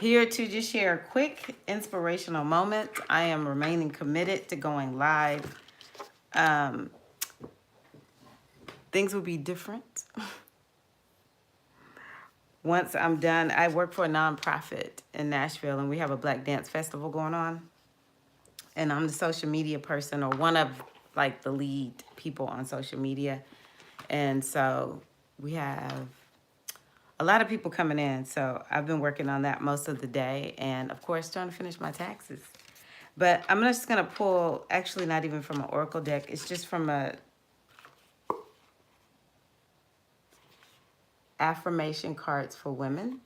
Here to just share quick inspirational moments. I am remaining committed to going live. Um, things will be different once I'm done. I work for a nonprofit in Nashville, and we have a Black Dance Festival going on. And I'm the social media person, or one of like the lead people on social media. And so we have a lot of people coming in. So I've been working on that most of the day, and of course trying to finish my taxes. But I'm just gonna pull, actually not even from an oracle deck, it's just from a affirmation cards for women.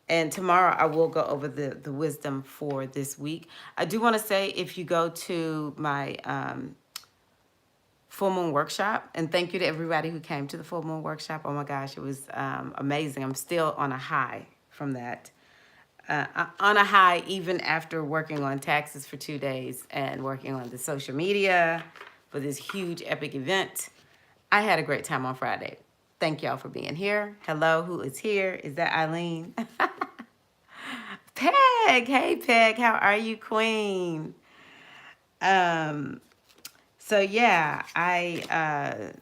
And tomorrow I will go over the wisdom for this week. I do want to say, if you go to my full moon workshop, and thank you to everybody who came to the full moon workshop. Oh my gosh, it was amazing. I'm still on a high from that. On a high even after working on taxes for 2 days and working on the social media for this huge epic event. I had a great time on Friday. Thank y'all for being here. Hello, who is here? Is that Eileen? Peg, hey Peg, how are you, Queen? Um, so yeah, I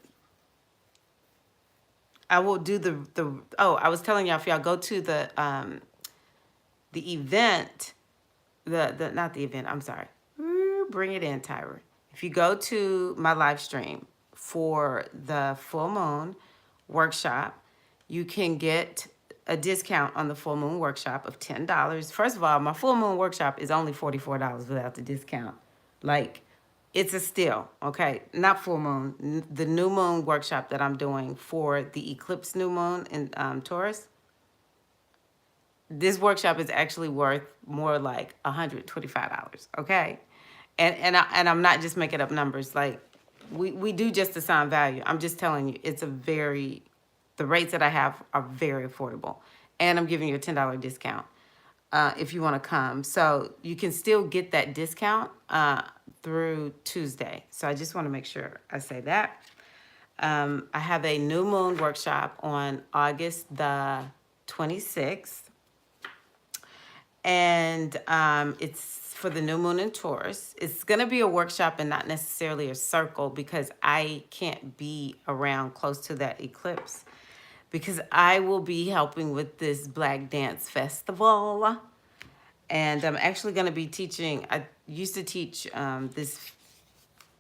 will do the oh, I was telling y'all, if y'all go to the event, the not the event, I'm sorry. Bring it in, Tyra. If you go to my live stream for the full moon workshop, you can get a discount on the full moon workshop of $10. First of all, my full moon workshop is only $44 without the discount. Like, it's a steal, okay? Not full moon, the new moon workshop that I'm doing for the eclipse new moon in Taurus. This workshop is actually worth more like $125, okay? And I'm not just making up numbers. Like, we do just assign value. I'm just telling you, the rates that I have are very affordable. And I'm giving you a $10 discount if you want to come. So you can still get that discount through Tuesday. So I just want to make sure I say that. I have a new moon workshop on August the 26th. And it's for the new moon in Taurus. It's going to be a workshop and not necessarily a circle, because I can't be around close to that eclipse, because I will be helping with this Black Dance Festival. And I'm actually going to be teaching, I used to teach this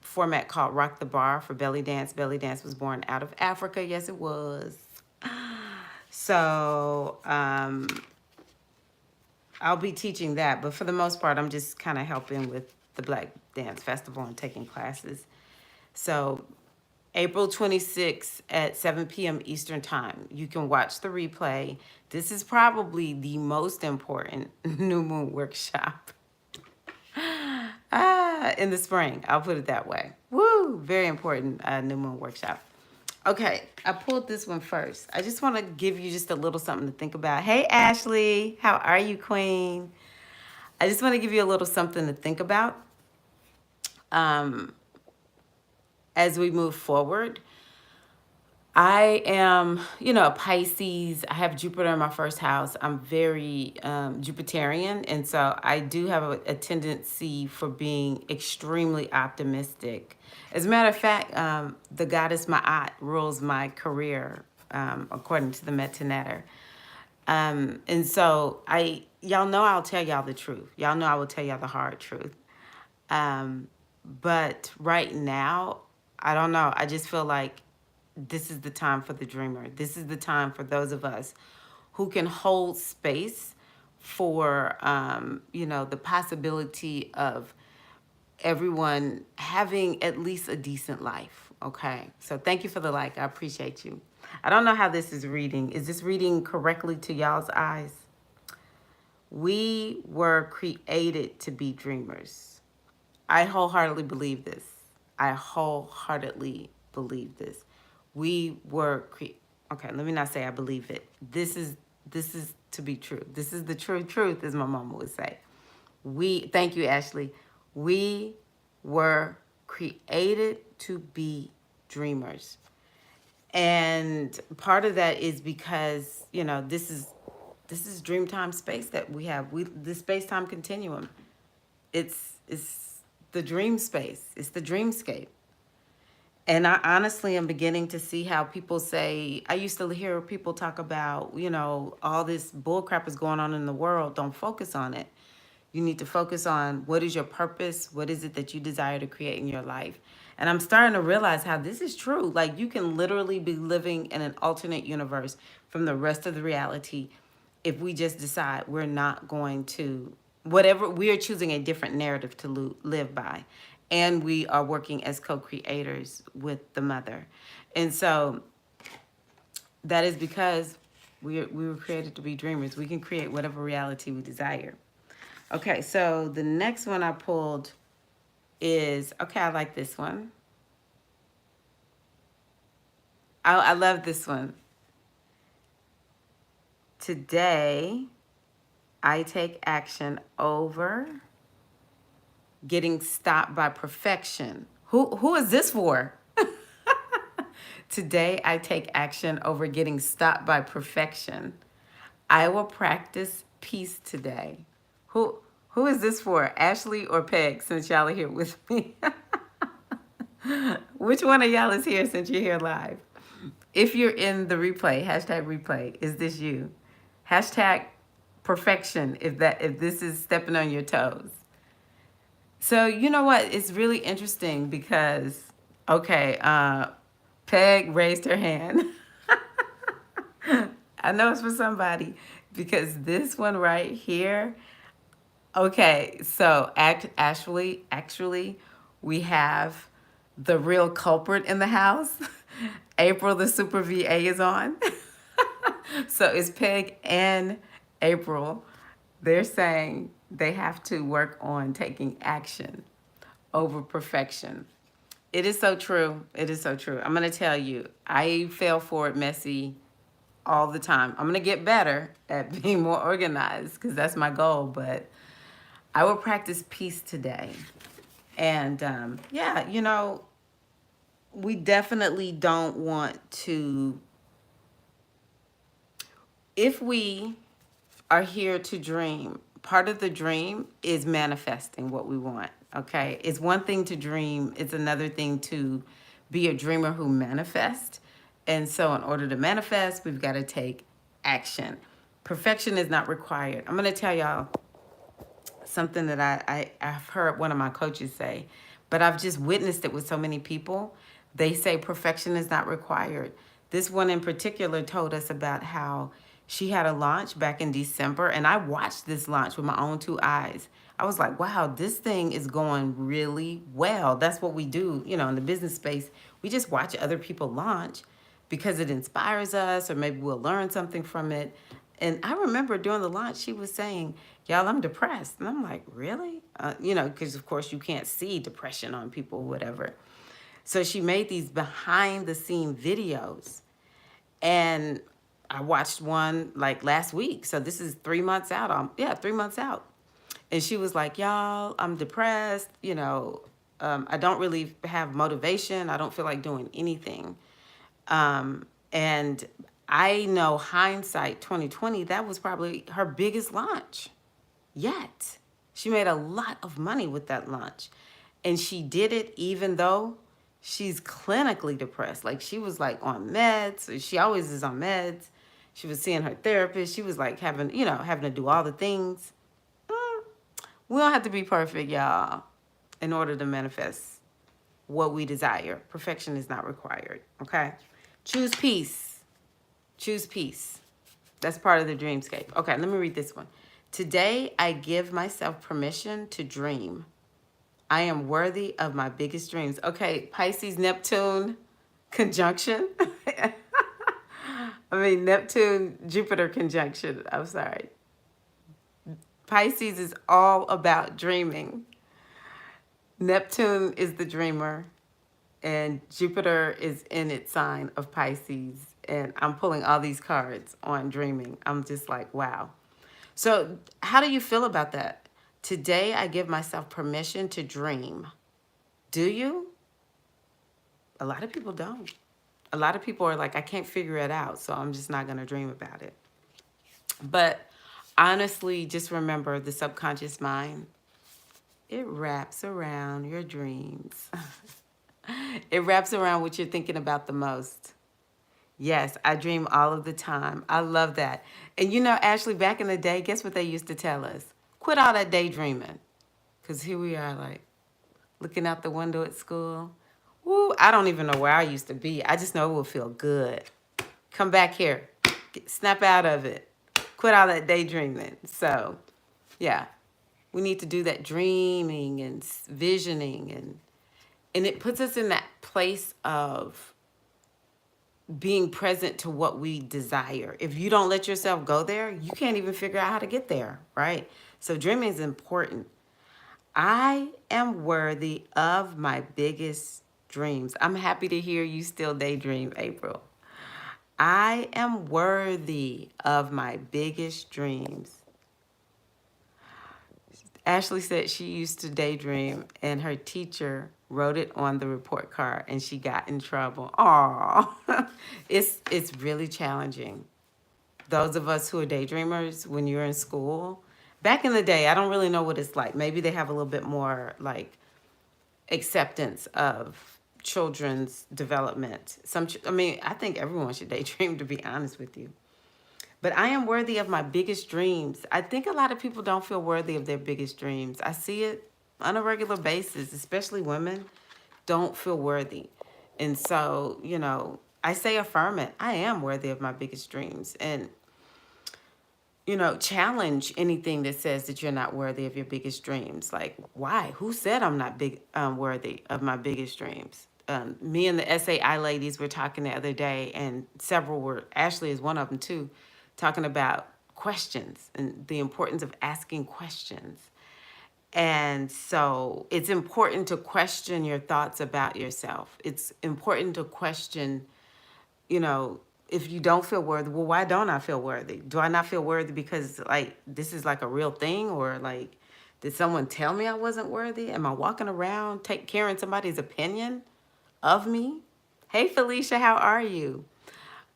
format called Rock the Bar for belly dance. Belly dance was born out of Africa. Yes, it was. So I'll be teaching that, but for the most part, I'm just kind of helping with the Black Dance Festival and taking classes. So April 26th at 7 p.m. Eastern Time, you can watch the replay. This is probably the most important new moon workshop in the spring. I'll put it that way. Woo! Very important new moon workshop. Okay, I pulled this one first. I just want to give you just a little something to think about. Hey, Ashley, how are you, Queen? I just want to give you a little something to think about as we move forward. I am, a Pisces. I have Jupiter in my first house. I'm very Jupiterian, and so I do have a tendency for being extremely optimistic. As a matter of fact, the goddess Ma'at rules my career, according to the Metanetter. And so y'all know I'll tell y'all the truth. Y'all know I will tell y'all the hard truth. But right now, I don't know. I just feel like this is the time for the dreamer. This is the time for those of us who can hold space for, the possibility of everyone having at least a decent life. Okay. So thank you for the like. I appreciate you. I don't know how this is reading. Is this reading correctly to y'all's eyes? We were created to be dreamers. I wholeheartedly believe this. I wholeheartedly believe this. We were okay, let me not say I believe it. This is to be true. This is the true truth, as my mama would say. Thank you, Ashley. We were created to be dreamers. And part of that is because, this This is dream time space that we have. The space time continuum. It's the dream space. It's the dreamscape. And I honestly am beginning to see how people say, I used to hear people talk about, all this bull crap is going on in the world. Don't focus on it. You need to focus on what is your purpose? What is it that you desire to create in your life? And I'm starting to realize how this is true. Like, you can literally be living in an alternate universe from the rest of the reality if we just decide we're not going to, whatever, we are choosing a different narrative to live by. And we are working as co-creators with the mother. And so that is because we were created to be dreamers. We can create whatever reality we desire. Okay, so the next one I pulled is, okay, I like this one. I love this one. Today, I take action over getting stopped by perfection. Who is this for? Today, I take action over getting stopped by perfection. I will practice peace today. Who who is this for? Ashley or Peg, since y'all are here with me? Which one of y'all is here since you're here live? If you're in the replay, hashtag replay, is this you? Hashtag perfection if this is stepping on your toes. So you know what? It's really interesting because, okay, Peg raised her hand. I know it's for somebody because this one right here. Okay, so actually, we have the real culprit in the house. April, the super VA, is on. So it's Peg and April. They're saying they have to work on taking action over perfection. It is so true. It is so true. I'm going to tell you, I fail for it messy all the time. I'm going to get better at being more organized because that's my goal, but I will practice peace today. And yeah, we definitely don't want to, if we are here to dream, part of the dream is manifesting what we want. Okay, it's one thing to dream, it's another thing to be a dreamer who manifests. And so in order to manifest, we've got to take action. Perfection is not required. I'm going to tell y'all something that I've heard one of my coaches say, but I've just witnessed it with so many people. They say perfection is not required. This one in particular told us about how she had a launch back in December, and I watched this launch with my own two eyes. I was like, wow, this thing is going really well. That's what we do, in the business space. We just watch other people launch because it inspires us, or maybe we'll learn something from it. And I remember during the launch, she was saying, y'all, I'm depressed. And I'm like, really? Because of course you can't see depression on people, whatever. So she made these behind the scene videos. And I watched one like last week. So this is 3 months out. 3 months out. And she was like, y'all, I'm depressed. I don't really have motivation. I don't feel like doing anything. And I know hindsight 2020, that was probably her biggest launch yet. She made a lot of money with that launch. And she did it even though she's clinically depressed. Like, she was like on meds. She always is on meds. She was seeing her therapist. She was like having to do all the things. We don't have to be perfect, y'all, in order to manifest what we desire. Perfection is not required, okay? Choose peace. Choose peace. That's part of the dreamscape. Okay, let me read this one. Today, I give myself permission to dream. I am worthy of my biggest dreams. Okay, Pisces, Neptune conjunction. Neptune, Jupiter conjunction. I'm sorry. Pisces is all about dreaming. Neptune is the dreamer, and Jupiter is in its sign of Pisces. And I'm pulling all these cards on dreaming. I'm just like, wow. So how do you feel about that? Today, I give myself permission to dream. Do you? A lot of people don't. A lot of people are like, I can't figure it out, so I'm just not going to dream about it. But Honestly, just remember the subconscious mind, it wraps around your dreams. It wraps around what you're thinking about the most. Yes, I dream all of the time. I love that. And you know, Ashley, back in the day, guess what they used to tell us? Quit all that daydreaming. Because here we are, like, looking out the window at school. Woo, I don't even know where I used to be. I just know it will feel good. Come back here. Snap out of it. Quit all that daydreaming. So, yeah, we need to do that dreaming and visioning, and it puts us in that place of being present to what we desire. If you don't let yourself go there, you can't even figure out how to get there, right? So dreaming is important. I am worthy of my biggest dreams. I'm happy to hear you still daydream, April. I am worthy of my biggest dreams. Ashley said she used to daydream and her teacher wrote it on the report card and she got in trouble. Aw, it's really challenging. Those of us who are daydreamers, when you're in school, back in the day, I don't really know what it's like. Maybe they have a little bit more like acceptance of children's development. I mean, I think everyone should daydream, to be honest with you. But I am worthy of my biggest dreams. I think a lot of people don't feel worthy of their biggest dreams. I see it on a regular basis, especially women don't feel worthy. And so, you know, I say affirm it. I am worthy of my biggest dreams. And, you know, challenge anything that says that you're not worthy of your biggest dreams. Like, why? Who said I'm not worthy of my biggest dreams? Me and the SAI ladies were talking the other day, and several were, Ashley is one of them too, talking about questions and the importance of asking questions. And so it's important to question your thoughts about yourself. It's important to question, you know, if you don't feel worthy, well, why don't I feel worthy? Do I not feel worthy because like this is like a real thing, or like did someone tell me I wasn't worthy? Am I walking around carrying somebody's opinion of me? Hey Felicia, how are you?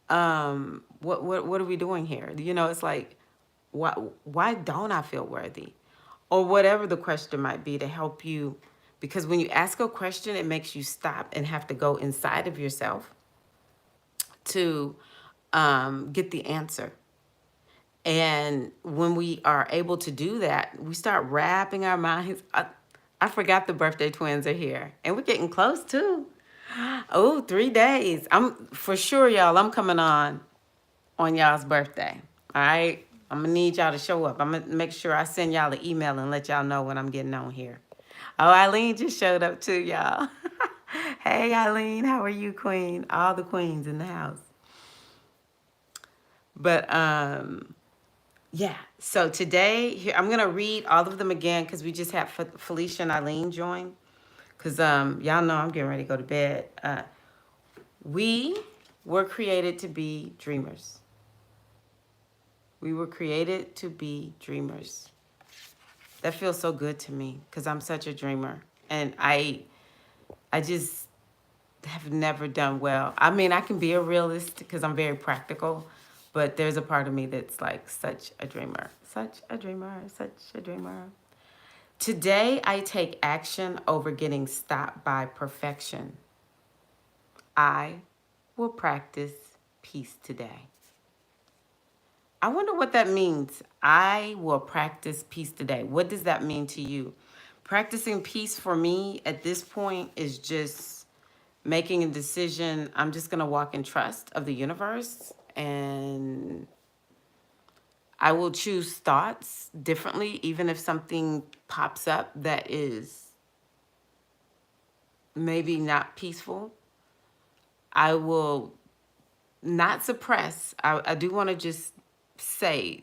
What are we doing here? You know, it's like why don't I feel worthy? Or whatever the question might be, to help you, because when you ask a question, it makes you stop and have to go inside of yourself to get the answer. And when we are able to do that, we start wrapping our minds. I forgot the birthday twins are here, and we're getting close too. Oh, 3 days. I'm for sure, y'all. I'm coming on y'all's birthday. All right. I'm gonna need y'all to show up. I'm gonna make sure I send y'all an email and let y'all know when I'm getting on here. Oh, Eileen just showed up too, y'all. Hey, Eileen, how are you, Queen? All the queens in the house. But yeah. So today, here I'm gonna read all of them again because we just had Felicia and Eileen join. Cause y'all know I'm getting ready to go to bed. We were created to be dreamers. We were created to be dreamers. That feels so good to me because I'm such a dreamer, and I just have never done well. I mean, I can be a realist because I'm very practical, but there's a part of me that's like such a dreamer, such a dreamer, such a dreamer. Today, I take action over getting stopped by perfection. I will practice peace today. I wonder what that means. I will practice peace today. What does that mean to you? Practicing peace for me at this point is just making a decision. I'm just going to walk in trust of the universe, and I will choose thoughts differently, even if something pops up that is maybe not peaceful. I will not suppress. I do want to just say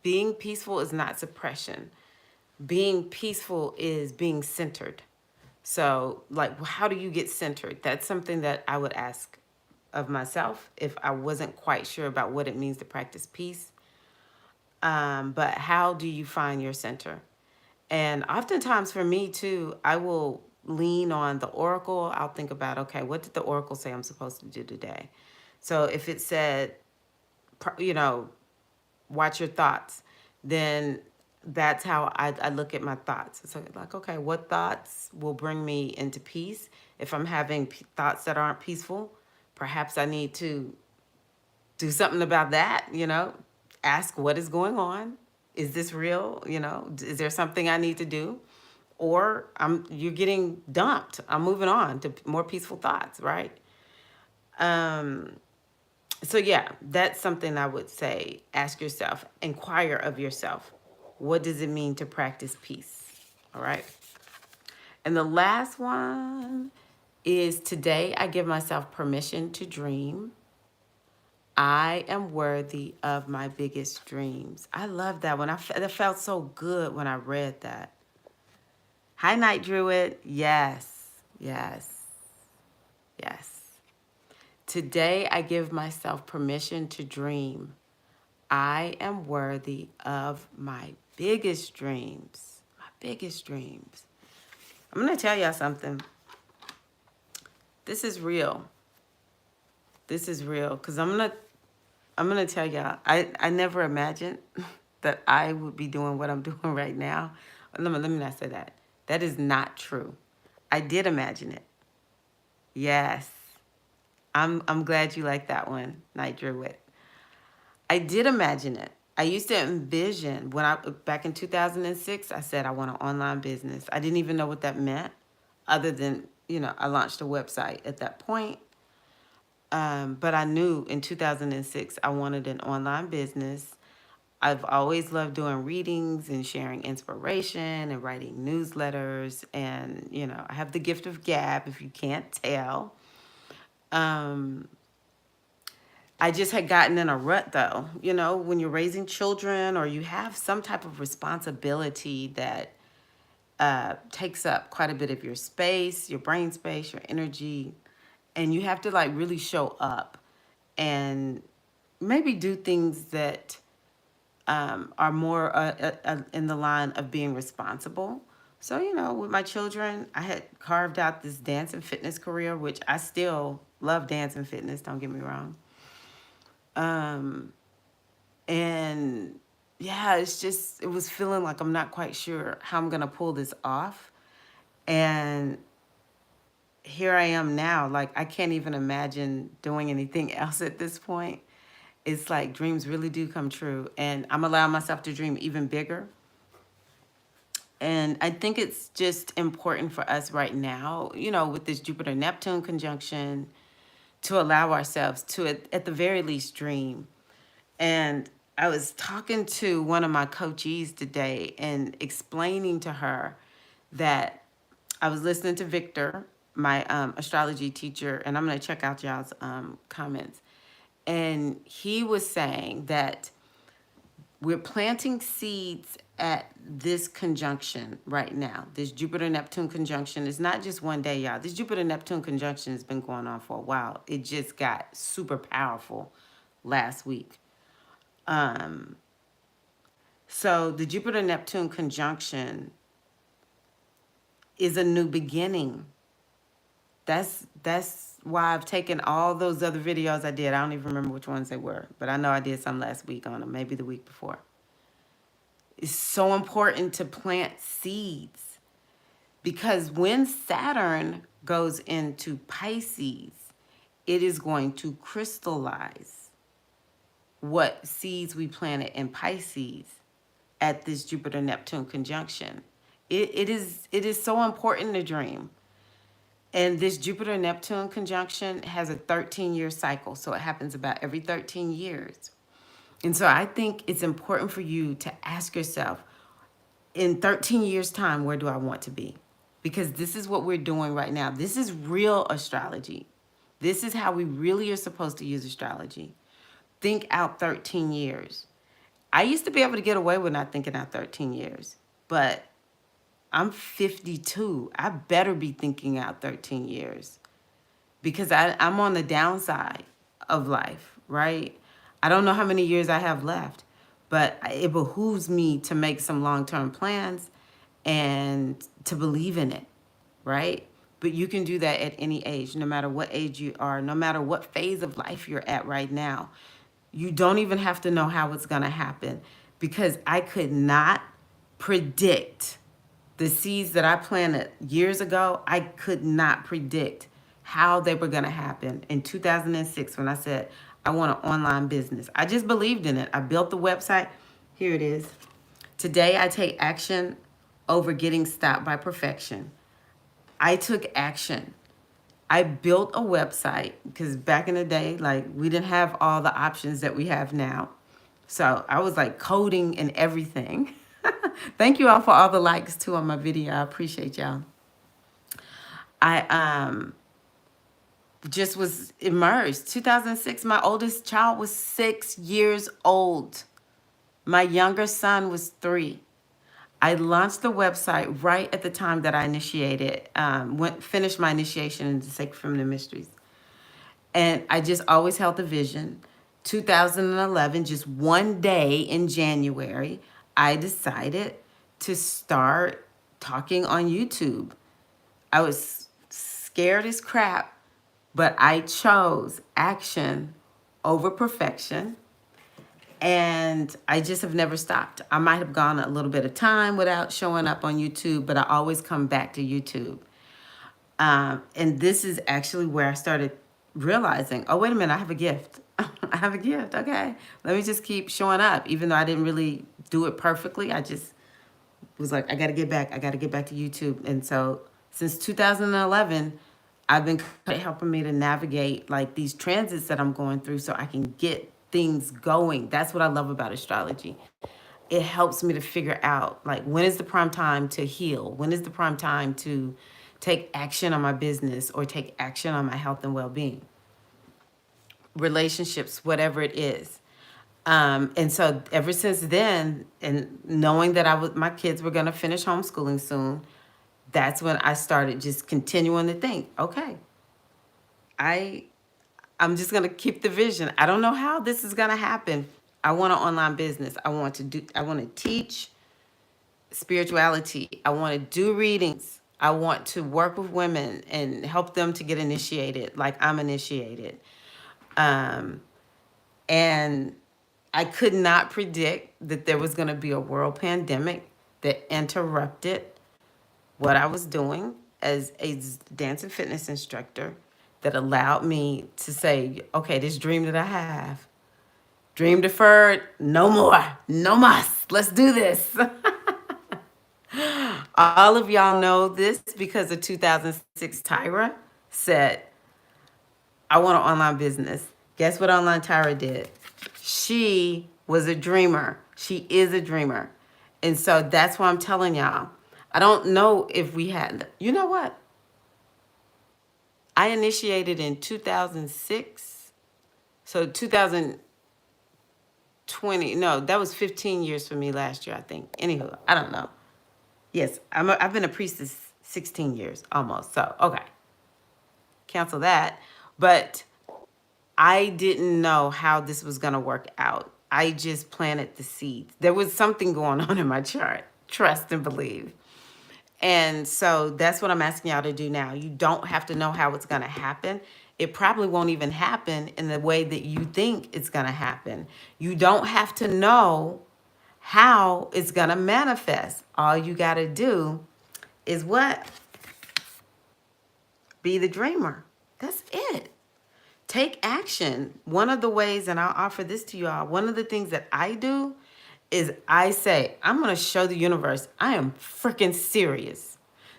being peaceful is not suppression. Being peaceful is being centered. So, like, how do you get centered? That's something that I would ask of myself if I wasn't quite sure about what it means to practice peace. But how do you find your center? And oftentimes for me too, I will lean on the oracle. I'll think about, okay, what did the oracle say I'm supposed to do today? So if it said, you know, watch your thoughts, then that's how I look at my thoughts. So like, okay, what thoughts will bring me into peace? If I'm having thoughts that aren't peaceful, perhaps I need to do something about that, ask what is going on. Is this real? Is there something I need to do? Or you're getting dumped. I'm moving on to more peaceful thoughts, right? Um, so yeah, that's something I would say. Ask yourself, inquire of yourself. What does it mean to practice peace? All right. And the last one is today I give myself permission to dream. I am worthy of my biggest dreams. I love that one. That felt so good when I read that. Hi, Night Druid. Yes, yes, yes. Today I give myself permission to dream. I am worthy of my biggest dreams. My biggest dreams. I'm going to tell y'all something. This is real. This is real because I'm gonna tell y'all, I never imagined that I would be doing what I'm doing right now. Let me not say that. That is not true. I did imagine it. Yes. I'm glad you like that one, Night Druid. I did imagine it. I used to envision when back in 2006, I said I want an online business. I didn't even know what that meant other than, I launched a website at that point. But I knew in 2006 I wanted an online business. I've always loved doing readings and sharing inspiration and writing newsletters. And, I have the gift of gab, if you can't tell. Um, I just had gotten in a rut, though. When you're raising children or you have some type of responsibility that takes up quite a bit of your space, your brain space, your energy, and you have to like really show up and maybe do things that are more in the line of being responsible. So, with my children, I had carved out this dance and fitness career, which I still love dance and fitness, don't get me wrong. Um, and yeah, it was feeling like I'm not quite sure how I'm going to pull this off. And here I am now. Like, I can't even imagine doing anything else at this point. It's like dreams really do come true. And I'm allowing myself to dream even bigger. And I think it's just important for us right now, with this Jupiter Neptune conjunction, to allow ourselves to, at the very least, dream. And I was talking to one of my coachees today and explaining to her that I was listening to Victor, my astrology teacher, and I'm going to check out y'all's comments. And he was saying that we're planting seeds at this conjunction right now. This Jupiter-Neptune conjunction is not just one day, y'all. This Jupiter-Neptune conjunction has been going on for a while. It just got super powerful last week. So the Jupiter-Neptune conjunction is a new beginning. That's why I've taken all those other videos I did. I don't even remember which ones they were, but I know I did some last week on them, maybe the week before. It's so important to plant seeds because when Saturn goes into Pisces, it is going to crystallize what seeds we planted in Pisces at this Jupiter-Neptune conjunction. It is so important to dream. And this Jupiter-Neptune conjunction has a 13-year cycle, so it happens about every 13 years. And so I think it's important for you to ask yourself, in 13 years' time, where do I want to be? Because this is what we're doing right now. This is real astrology. This is how we really are supposed to use astrology. Think out 13 years. I used to be able to get away with not thinking out 13 years, but I'm 52. I better be thinking out 13 years because I'm on the downside of life, right? I don't know how many years I have left, but it behooves me to make some long-term plans and to believe in it, right? But you can do that at any age, no matter what age you are, no matter what phase of life you're at right now. You don't even have to know how it's going to happen, because I could not predict the seeds that I planted years ago. I could not predict how they were going to happen in 2006 when I said, I want an online business. I just believed in it. I built the website. Here it is. Today, I take action over getting stopped by perfection. I took action. I built a website because back in the day, like, we didn't have all the options that we have now. So I was like coding and everything. Thank you all for all the likes too on my video. I appreciate y'all. I just was immersed. 2006, my oldest child was 6 years old. My younger son was 3. I launched the website right at the time that I initiated, finished my initiation into Sacred Feminine Mysteries. And I just always held the vision. 2011, just one day in January, I decided to start talking on YouTube. I was scared as crap, but I chose action over perfection. And I just have never stopped. I might have gone a little bit of time without showing up on YouTube, but I always come back to YouTube. And this is actually where I started realizing, oh, wait a minute, I have a gift. I have a gift. Okay. Let me just keep showing up. Even though I didn't really do it perfectly, I just was like, I got to get back. I got to get back to YouTube. And so since 2011, I've been helping me to navigate like these transits that I'm going through so I can get things going. That's what I love about astrology. It helps me to figure out, like, when is the prime time to heal? When is the prime time to take action on my business or take action on my health and well-being? Relationships, whatever it is. And so ever since then, and knowing that my kids were going to finish homeschooling soon, that's when I started just continuing to think, okay, I'm just going to keep the vision. I don't know how this is going to happen. I want an online business. I want to teach spirituality. I want to do readings. I want to work with women and help them to get initiated like I'm initiated. And I could not predict that there was going to be a world pandemic that interrupted what I was doing as a dance and fitness instructor, that allowed me to say, okay, this dream that I have, dream deferred, no more, no must, let's do this. All of y'all know this because of 2006 Tirra said, I want an online business. Guess what online Tirra did? She was a dreamer. She is a dreamer. And so that's why I'm telling y'all. I don't know if we had, you know what? I initiated in 2006. So 2020, no, that was 15 years for me last year, I think. Anywho, I don't know. Yes, I've been a priestess 16 years almost. So, okay. Cancel that. But I didn't know how this was going to work out. I just planted the seeds. There was something going on in my chart. Trust and believe. And so that's what I'm asking y'all to do now. You don't have to know how it's going to happen. It probably won't even happen in the way that you think it's going to happen. You don't have to know how it's going to manifest. All you got to do is what? Be the dreamer. That's it. Take action. One of the ways, and I'll offer this to you all, one of the things that I do is I say, I'm going to show the universe I am freaking serious.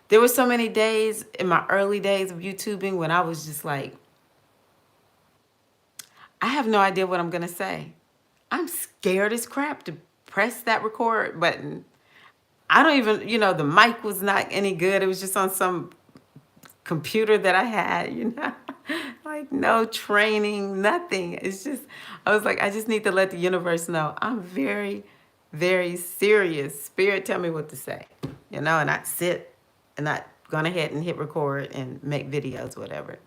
There were so many days in my early days of YouTubing when I was just like, I have no idea what I'm going to say. I'm scared as crap to press that record button. I don't even, the mic was not any good. It was just on some computer that I had, like no training, nothing. It's just, I was like, I just need to let the universe know I'm very, very serious. Spirit, tell me what to say, and not sit and not gone ahead and hit record and make videos, whatever.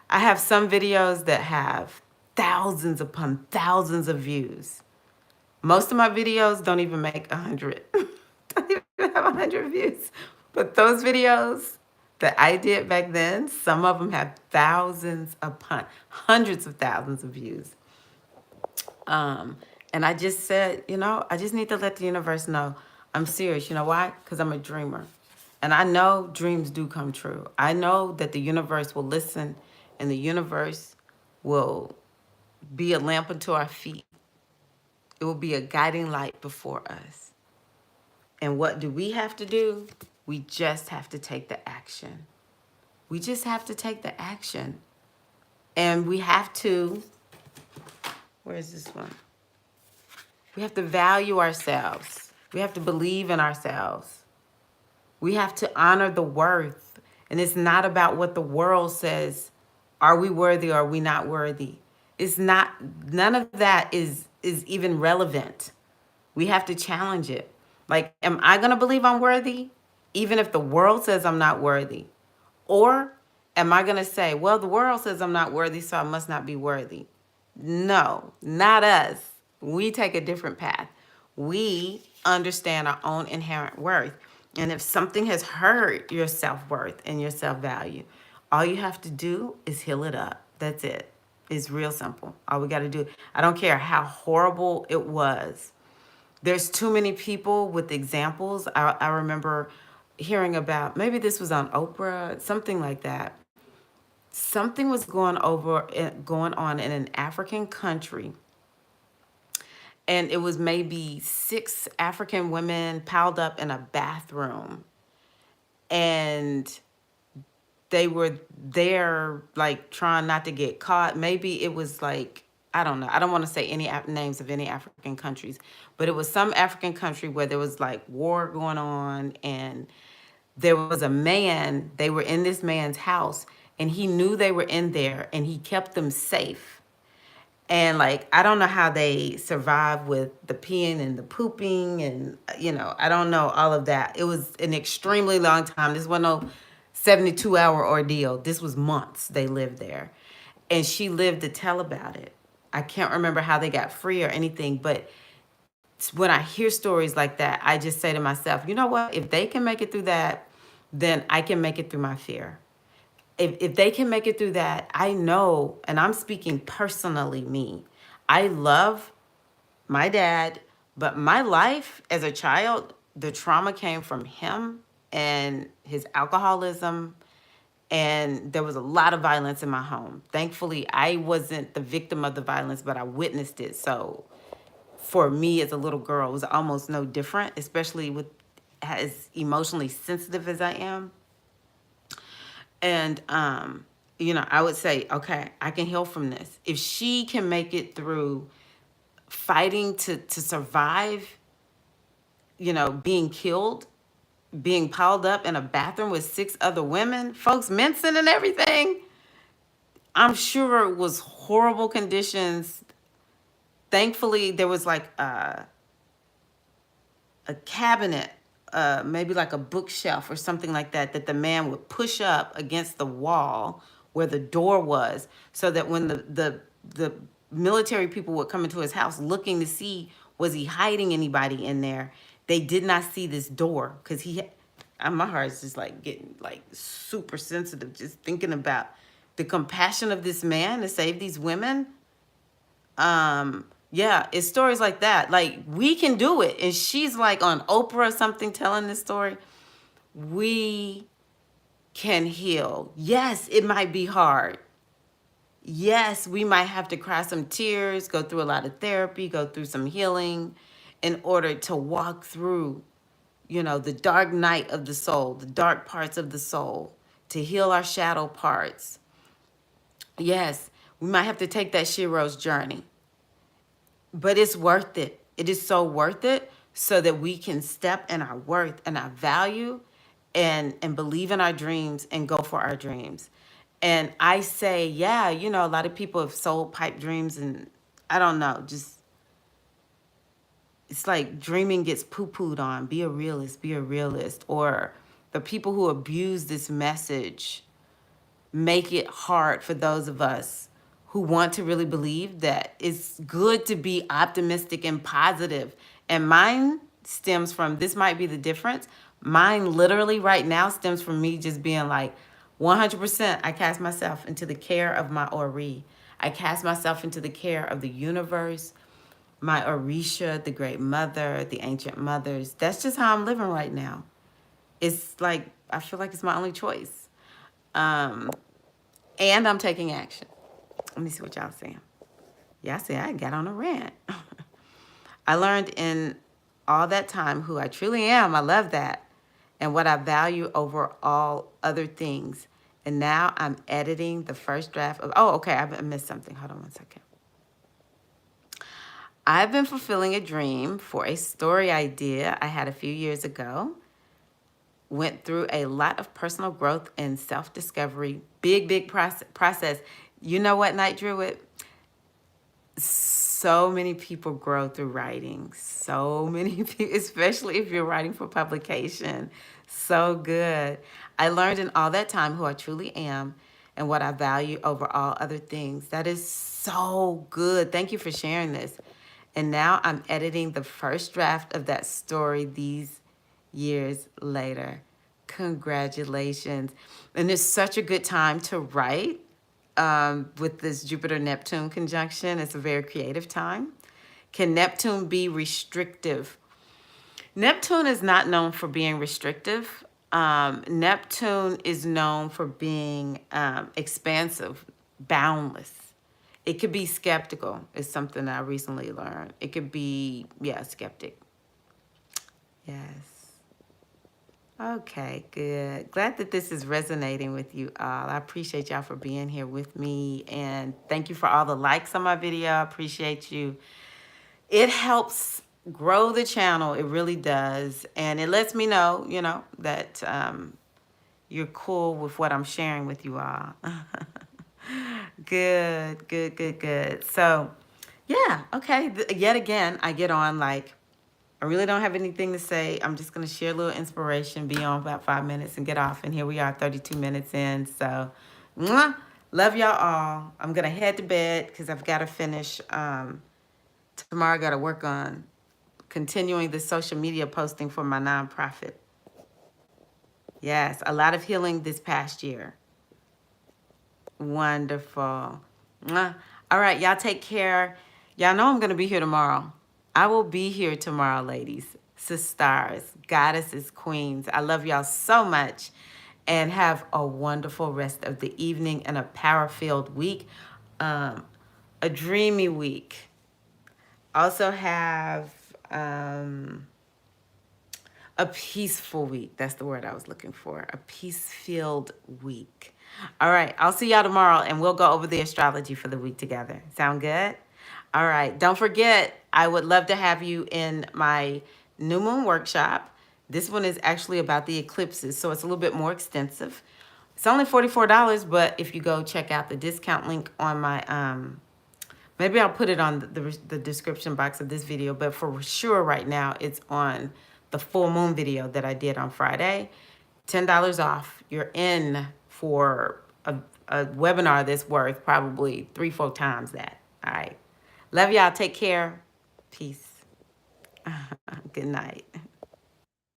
I have some videos that have thousands upon thousands of views. Most of my videos don't even make 100. Don't even have 100 views. But those videos that I did back then, some of them have thousands upon hundreds of thousands of views. Um, and I just said, I just need to let the universe know I'm serious. You know why? Because I'm a dreamer. And I know dreams do come true. I know that the universe will listen, and the universe will be a lamp unto our feet. It will be a guiding light before us. And what do we have to do? We just have to take the action. We just have to take the action. And we have to, where is this one? We have to value ourselves. We have to believe in ourselves. We have to honor the worth. And it's not about what the world says. Are we worthy or are we not worthy? It's not, none of that is even relevant. We have to challenge it. Like, am I going to believe I'm worthy even if the world says I'm not worthy? Or am I going to say, well, the world says I'm not worthy, so I must not be worthy? No, not us. We take a different path. We understand our own inherent worth. And if something has hurt your self-worth and your self-value, all you have to do is heal it up. That's it. It's real simple. All we got to do. I don't care how horrible it was. There's too many people with examples. I remember hearing about, maybe this was on Oprah, something like that. Something was going on in an African country, and it was maybe 6 African women piled up in a bathroom, and they were there like trying not to get caught. Maybe it was like, I don't know. I don't want to say any names of any African countries, but it was some African country where there was like war going on, and there was a man. They were in this man's house, and he knew they were in there, and he kept them safe. And like, I don't know how they survived with the peeing and the pooping, and I don't know all of that. It was an extremely long time. This wasn't no 72-hour ordeal. This was months they lived there. And she lived to tell about it. I can't remember how they got free or anything, but when I hear stories like that, I just say to myself, you know what? If they can make it through that, then I can make it through my fear. If they can make it through that, I know, and I'm speaking personally, me, I love my dad, but my life as a child, the trauma came from him and his alcoholism, and there was a lot of violence in my home. Thankfully, I wasn't the victim of the violence, but I witnessed it. So for me as a little girl, it was almost no different, especially with as emotionally sensitive as I am. And I would say, okay, I can heal from this. If she can make it through fighting to survive, being killed, being piled up in a bathroom with 6 other women, folks mincing and everything, I'm sure it was horrible conditions. Thankfully, there was like a cabinet, maybe like a bookshelf or something like that, that the man would push up against the wall where the door was, so that when the military people would come into his house looking to see was he hiding anybody in there, they did not see this door, because my heart is just like getting like super sensitive just thinking about the compassion of this man to save these women. Yeah, it's stories like that. Like, we can do it. And she's like on Oprah or something telling this story. We can heal. Yes, it might be hard. Yes, we might have to cry some tears, go through a lot of therapy, go through some healing in order to walk through, the dark night of the soul, the dark parts of the soul, to heal our shadow parts. Yes, we might have to take that Shiro's journey. But it's worth it. It is so worth it, so that we can step in our worth and our value, and believe in our dreams and go for our dreams. And I say, yeah, a lot of people have sold pipe dreams, and I don't know, just, it's like dreaming gets poo-pooed on. Be a realist, be a realist. Or the people who abuse this message make it hard for those of us who want to really believe that it's good to be optimistic and positive. And mine stems from, this might be the difference. Mine literally right now stems from me just being like, 100%, I cast myself into the care of my Ori. I cast myself into the care of the universe. my Orisha, the great mother, the ancient mothers. That's just how I'm living right now. It's like, I feel like it's my only choice. Um, and I'm taking action. Let me see what y'all saying. Y'all say I got on a rant. I learned in all that time who I truly am. I love that. And what I value over all other things. And now I'm editing the first draft of, oh, okay, I missed something. Hold on one second. I've been fulfilling a dream for a story idea I had a few years ago. Went through a lot of personal growth and self-discovery. Big process. You know what, Night Druid? So many people grow through writing. So many people, especially if you're writing for publication. So good. I learned in all that time who I truly am and what I value over all other things. That is so good. Thank you for sharing this. And now I'm editing the first draft of that story these years later. Congratulations. And it's such a good time to write with this Jupiter-Neptune conjunction. It's a very creative time. Can Neptune be restrictive? Neptune is not known for being restrictive. Neptune is known for being expansive, boundless. It could be skeptical, is something I recently learned. It could be, yeah, skeptic. Yes. Okay, good. Glad that this is resonating with you all. I appreciate y'all for being here with me. And thank you for all the likes on my video. I appreciate you. It helps grow the channel. It really does. And it lets me know, that you're cool with what I'm sharing with you all. Good. So, yeah, okay. Yet again, I get on like, I really don't have anything to say. I'm just going to share a little inspiration, be on about 5 minutes and get off. And here we are, 32 minutes in. So, mwah, love y'all all. I'm going to head to bed because I've got to finish. Tomorrow I got to work on continuing the social media posting for my nonprofit. Yes, a lot of healing this past year. Wonderful. Mwah. All right, y'all take care. Y'all know I'm going to be here tomorrow. I will be here tomorrow, ladies, sisters, goddesses, queens. I love y'all so much. And have a wonderful rest of the evening and a power-filled week. A dreamy week. Also have a peaceful week. That's the word I was looking for. A peace-filled week. All right. I'll see y'all tomorrow, and we'll go over the astrology for the week together. Sound good? All right. Don't forget, I would love to have you in my new moon workshop. This one is actually about the eclipses, so it's a little bit more extensive. It's only $44, but if you go check out the discount link on my, maybe I'll put it on the description box of this video, but for sure right now, it's on the full moon video that I did on Friday. $10 off. You're in for a webinar that's worth probably 3-4 times that. All right. Love y'all. Take care. Peace. Good night.